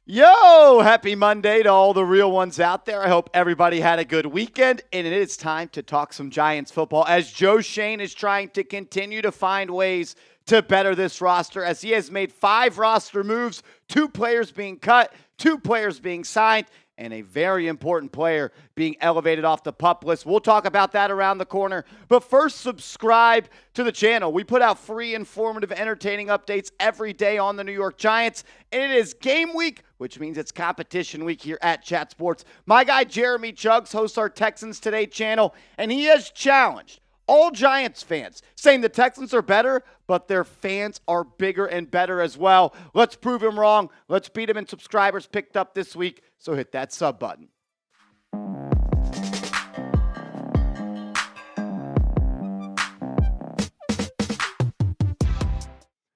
Yo, happy Monday to all the real ones out there. I hope everybody had a good weekend, and it is time to talk some Giants football as Joe Schoen is trying to continue to find ways to better this roster as he has made 5 roster moves, 2 players being cut, 2 players being signed, and a very important player being elevated off the PUP list. We'll talk about that around the corner. But first, subscribe to the channel. We put out free, informative, entertaining updates every day on the New York Giants. And it is game week, which means it's competition week here at Chat Sports. My guy Jeremy Chuggs hosts our Texans Today channel, and he has challenged all Giants fans, saying the Texans are better, but their fans are bigger and better as well. Let's prove him wrong. Let's beat him in subscribers picked up this week. So hit that sub button.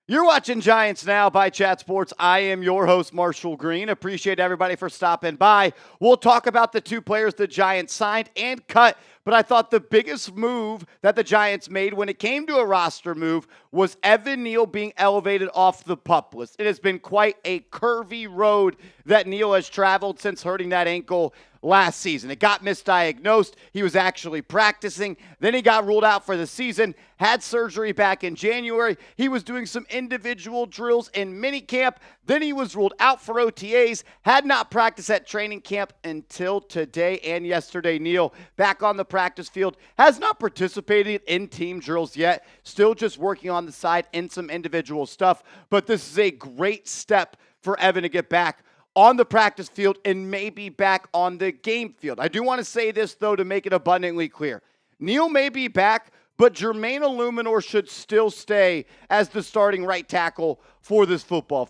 You're watching Giants Now by Chat Sports. I am your host, Marshall Green. Appreciate everybody for stopping by. We'll talk about the 2 players the Giants signed and cut, but I thought the biggest move that the Giants made when it came to a roster move was Evan Neal being elevated off the PUP list. It has been quite a curvy road that Neal has traveled since hurting that ankle last season. It got misdiagnosed. He was actually practicing. Then he got ruled out for the season, had surgery back in January. He was doing some individual drills in minicamp. Then he was ruled out for OTAs, had not practiced at training camp until today and yesterday. Neal back on the practice field, has not participated in team drills yet, still just working on the side in some individual stuff. But this is a great step for Evan to get back on the practice field and maybe back on the game field. I do want to say this, though, to make it abundantly clear. Neal may be back, but Jermaine Illuminor should still stay as the starting right tackle for this football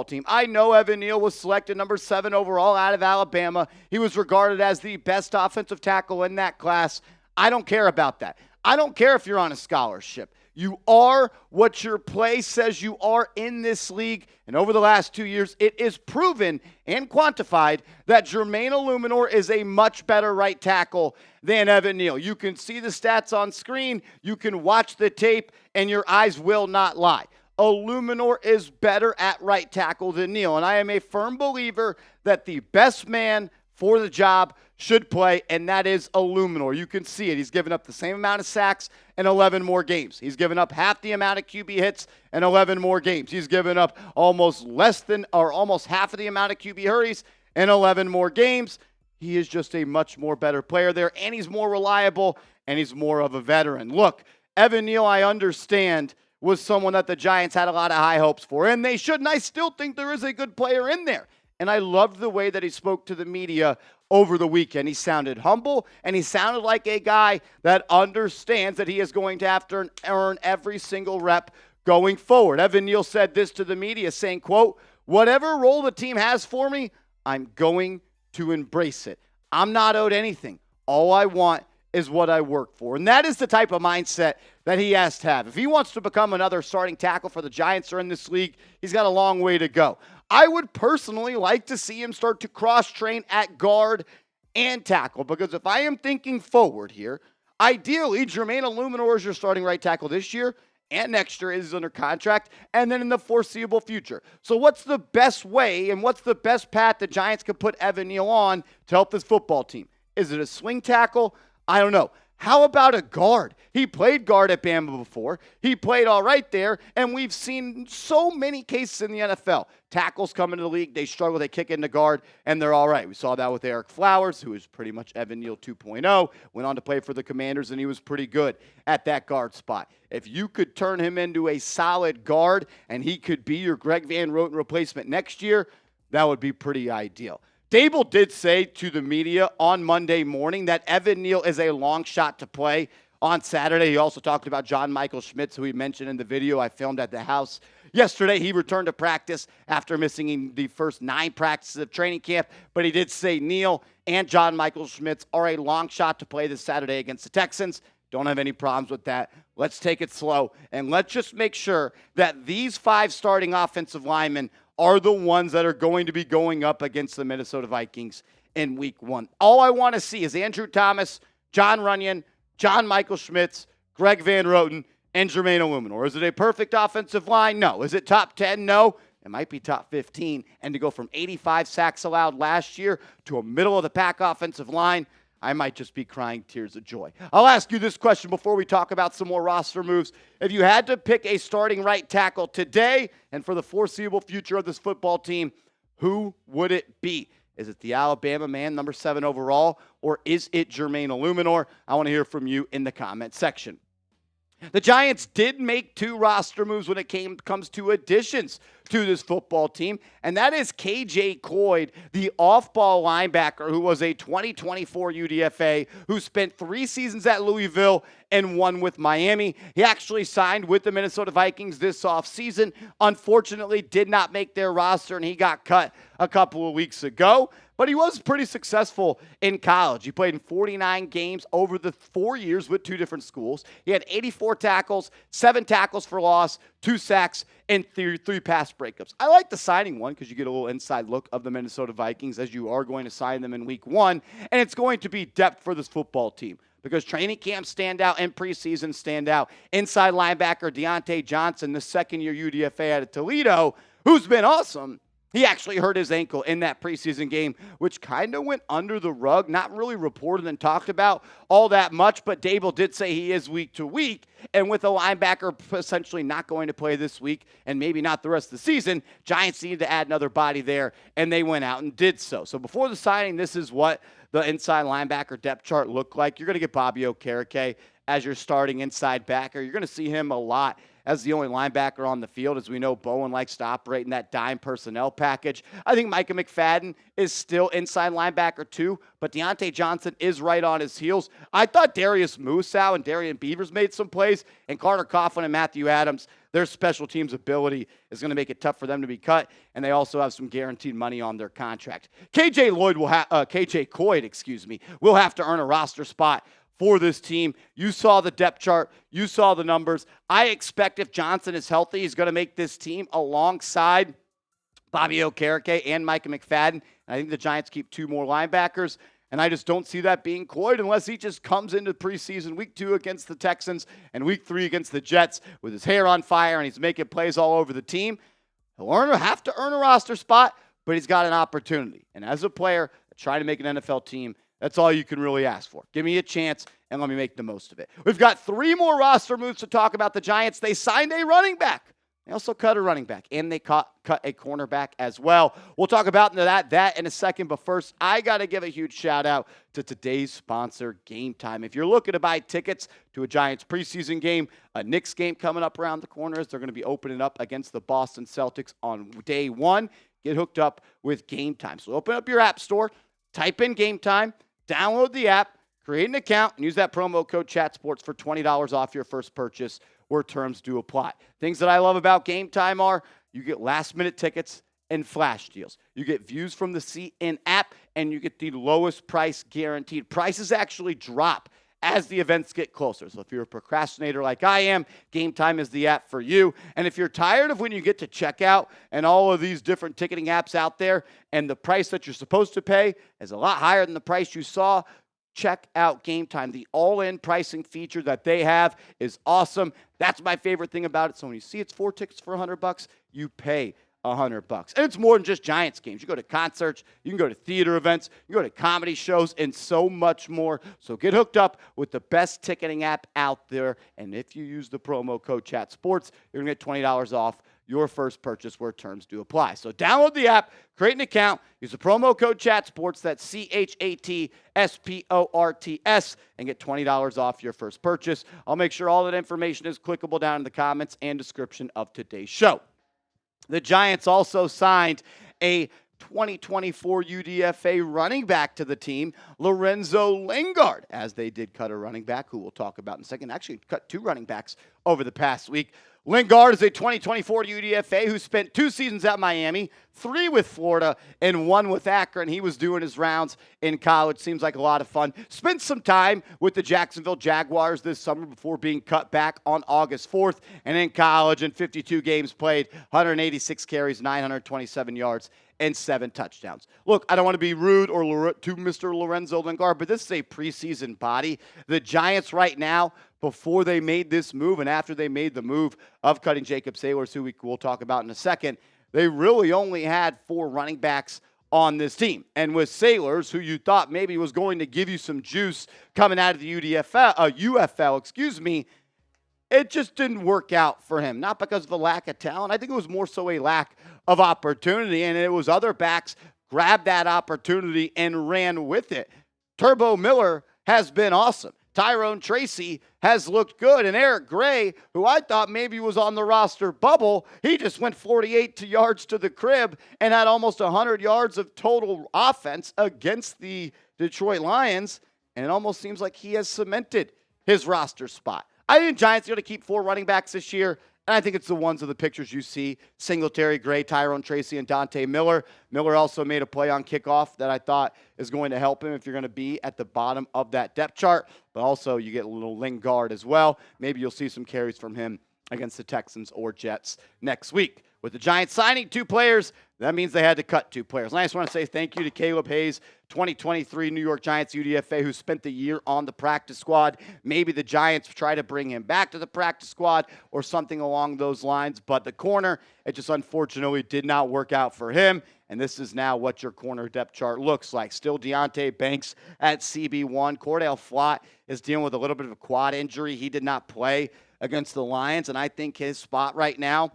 team. I know Evan Neal was selected number 7 overall out of Alabama. He was regarded as the best offensive tackle in that class. I don't care about that. I don't care if you're on a scholarship. You are what your play says you are in this league. And over the last 2 years, it is proven and quantified that Jermaine Illuminor is a much better right tackle than Evan Neal. You can see the stats on screen. You can watch the tape, and your eyes will not lie. Illuminor is better at right tackle than Neal. And I am a firm believer that the best man for the job should play, and that is Illuminor. You can see it. He's given up the same amount of sacks in 11 more games. He's given up half the amount of QB hits in 11 more games. He's given up almost half of the amount of QB hurries in 11 more games. He is just a much more better player there, and he's more reliable, and he's more of a veteran. Look, Evan Neal, I understand, was someone that the Giants had a lot of high hopes for, and they should, and I still think there is a good player in there. And I loved the way that he spoke to the media over the weekend. He sounded humble, and he sounded like a guy that understands that he is going to have to earn every single rep going forward. Evan Neal said this to the media, saying, quote, "Whatever role the team has for me, I'm going to embrace it. I'm not owed anything. All I want is what I work for." And that is the type of mindset that he has to have. If he wants to become another starting tackle for the Giants or in this league, he's got a long way to go. I would personally like to see him start to cross-train at guard and tackle, because if I am thinking forward here, ideally, Jermaine Illuminor is your starting right tackle this year, and next year is under contract, and then in the foreseeable future. So what's the best way and what's the best path the Giants could put Evan Neal on to help this football team? Is it a swing tackle? I don't know. How about a guard? He played guard at Bama before. He played all right there, and we've seen so many cases in the NFL. Tackles come into the league, they struggle, they kick into guard, and they're all right. We saw that with Eric Flowers, who is pretty much Evan Neal 2.0, went on to play for the Commanders, and he was pretty good at that guard spot. If you could turn him into a solid guard, and he could be your Greg Van Roten replacement next year, that would be pretty ideal. Daboll did say to the media on Monday morning that Evan Neal is a long shot to play on Saturday. He also talked about John Michael Schmitz, who he mentioned in the video I filmed at the house. Yesterday, he returned to practice after missing the first 9 practices of training camp, but he did say Neal and John Michael Schmitz are a long shot to play this Saturday against the Texans. Don't have any problems with that. Let's take it slow, and let's just make sure that these 5 starting offensive linemen are the ones that are going to be going up against the Minnesota Vikings in week 1. All I want to see is Andrew Thomas, John Runyon, John Michael Schmitz, Greg Van Roten, and Jermaine Illuminor. Is it a perfect offensive line? No. Is it top 10? No. it might be top 15. And to go from 85 sacks allowed last year to a middle-of-the-pack offensive line, I might just be crying tears of joy. I'll ask you this question before we talk about some more roster moves. If you had to pick a starting right tackle today and for the foreseeable future of this football team, who would it be? Is it the Alabama man, number 7 overall, or is it Jermaine Illuminor? I want to hear from you in the comment section. The Giants did make 2 roster moves when it comes to additions to this football team, and that is KJ Cloyd, the off-ball linebacker who was a 2024 UDFA, who spent 3 seasons at Louisville and 1 with Miami. He actually signed with the Minnesota Vikings this offseason. Unfortunately, did not make their roster, and he got cut a couple of weeks ago. But he was pretty successful in college. He played in 49 games over the 4 years with 2 different schools. He had 84 tackles, 7 tackles for loss, 2 sacks, and 3 pass breakups. I like the signing one because you get a little inside look of the Minnesota Vikings as you are going to sign them in week 1. And it's going to be depth for this football team because training camps stand out and preseason stand out. Inside linebacker Deontay Johnson, the second-year UDFA out of Toledo, who's been awesome. He actually hurt his ankle in that preseason game, which kind of went under the rug, not really reported and talked about all that much, but Daboll did say he is week to week, and with a linebacker essentially not going to play this week and maybe not the rest of the season, Giants needed to add another body there, and they went out and did so. So before the signing, this is what the inside linebacker depth chart looked like. You're going to get Bobby Okereke as your starting inside backer. You're going to see him a lot as the only linebacker on the field. As we know, Bowen likes to operate in that dime personnel package. I think Micah McFadden is still inside linebacker too, but Deontay Johnson is right on his heels. I thought Darius Musow and Darian Beavers made some plays, and Carter Coughlin and Matthew Adams, their special teams ability is going to make it tough for them to be cut, and they also have some guaranteed money on their contract. KJ Cloyd, will have to earn a roster spot for this team. You saw the depth chart. You saw the numbers. I expect if Johnson is healthy, he's going to make this team alongside Bobby Okereke and Micah McFadden. I think the Giants keep 2 more linebackers, and I just don't see that being Cloyd unless he just comes into preseason week 2 against the Texans and week 3 against the Jets with his hair on fire and he's making plays all over the team. He'll have to earn a roster spot, but he's got an opportunity. And as a player trying to make an NFL team, that's all you can really ask for. Give me a chance, and let me make the most of it. We've got 3 more roster moves to talk about the Giants. They signed a running back. They also cut a running back, and they cut a cornerback as well. We'll talk about that in a second, but first, I got to give a huge shout-out to today's sponsor, Game Time. If you're looking to buy tickets to a Giants preseason game, a Knicks game coming up around the corners, they're going to be opening up against the Boston Celtics on day 1. Get hooked up with Game Time. So open up your app store, type in Game Time, download the app, create an account, and use that promo code ChatSports for $20 off your first purchase where terms do apply. Things that I love about Game Time are you get last-minute tickets and flash deals. You get views from the seat in app, and you get the lowest price guaranteed. Prices actually drop as the events get closer. So if you're a procrastinator like I am, Game Time is the app for you. And if you're tired of when you get to checkout and all of these different ticketing apps out there and the price that you're supposed to pay is a lot higher than the price you saw, check out Game Time. The all-in pricing feature that they have is awesome. That's my favorite thing about it. So when you see it's 4 tickets for $100, you pay $100. And it's more than just Giants games. You go to concerts, you can go to theater events, you go to comedy shows, and so much more. So get hooked up with the best ticketing app out there. And if you use the promo code ChatSports, you're going to get $20 off your first purchase where terms do apply. So download the app, create an account, use the promo code ChatSports, that's ChatSports, and get $20 off your first purchase. I'll make sure all that information is clickable down in the comments and description of today's show. The Giants also signed a 2024 UDFA running back to the team, Lorenzo Lingard, as they did cut a running back, who we'll talk about in a second. Actually, cut 2 running backs over the past week. Lingard is a 2024 UDFA who spent 2 seasons at Miami, 3 with Florida, and 1 with Akron. He was doing his rounds in college. Seems like a lot of fun. Spent some time with the Jacksonville Jaguars this summer before being cut back on August 4th. And in college, in 52 games played, 186 carries, 927 yards, and 7 touchdowns. Look, I don't want to be rude to Mr. Lorenzo Lingard, but this is a preseason body. The Giants right now, before they made this move and after they made the move of cutting Jacob Saylors, who we'll talk about in a second, they really only had 4 running backs on this team. And with Saylors, who you thought maybe was going to give you some juice coming out of the UFL, it just didn't work out for him. Not because of a lack of talent. I think it was more so a lack of opportunity, and it was other backs grabbed that opportunity and ran with it. Turbo Miller has been awesome. Tyrone Tracy has looked good. And Eric Gray, who I thought maybe was on the roster bubble, he just went 48 yards to the crib and had almost 100 yards of total offense against the Detroit Lions. And it almost seems like he has cemented his roster spot. I think Giants are going to keep 4 running backs this year. And I think it's the ones of the pictures you see: Singletary, Gray, Tyrone Tracy, and Dante Miller. Miller also made a play on kickoff that I thought is going to help him if you're going to be at the bottom of that depth chart. But also you get a little Lingard as well. Maybe you'll see some carries from him against the Texans or Jets next week. With the Giants signing 2 players, that means they had to cut 2 players. And I just want to say thank you to Kaleb Hayes, 2023 New York Giants UDFA, who spent the year on the practice squad. Maybe the Giants try to bring him back to the practice squad or something along those lines. But the corner, it just unfortunately did not work out for him. And this is now what your corner depth chart looks like. Still Deonte Banks at CB1. Cordell Flott is dealing with a little bit of a quad injury. He did not play against the Lions, and I think his spot right now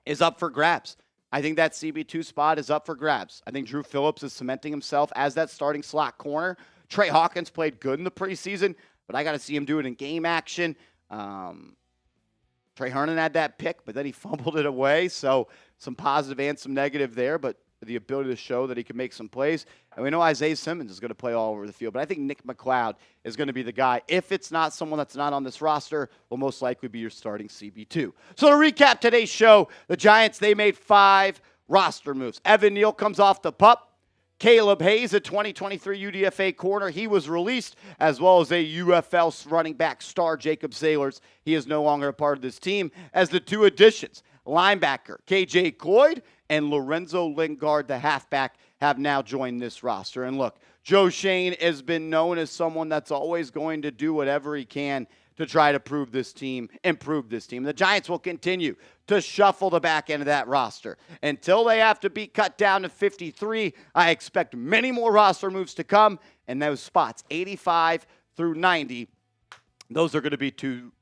is up for grabs. I think that CB2 spot is up for grabs. I think Drew Phillips is cementing himself as that starting slot corner. Trey Hawkins played good in the preseason, but I got to see him do it in game action. Trey Herndon had that pick, but then he fumbled it away. So some positive and some negative there, but the ability to show that he can make some plays. And we know Isaiah Simmons is going to play all over the field, but I think Nick McLeod is going to be the guy. If it's not someone that's not on this roster, will most likely be your starting CB2. So to recap today's show, the Giants, they made 5 roster moves. Evan Neal comes off the PUP. Kaleb Hayes, a 2023 UDFA corner, he was released, as well as a UFL running back star, Jacob Saylors. He is no longer a part of this team. As the 2 additions, linebacker KJ Cloyd and Lorenzo Lingard, the halfback, have now joined this roster. And look, Joe Schoen has been known as someone that's always going to do whatever he can to try to improve this team. The Giants will continue to shuffle the back end of that roster until they have to be cut down to 53. I expect many more roster moves to come, and those spots, 85 through 90, those are going to be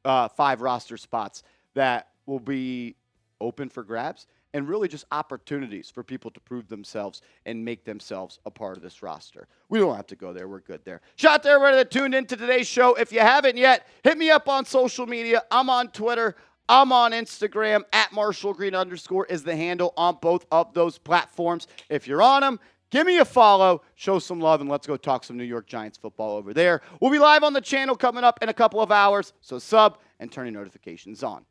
5 roster spots that will be open for grabs, and really just opportunities for people to prove themselves and make themselves a part of this roster. We don't have to go there. We're good there. Shout out to everybody that tuned into today's show. If you haven't yet, hit me up on social media. I'm on Twitter. I'm on Instagram. @MarshallGreen_ is the handle on both of those platforms. If you're on them, give me a follow, show some love, and let's go talk some New York Giants football over there. We'll be live on the channel coming up in a couple of hours, so sub and turn your notifications on.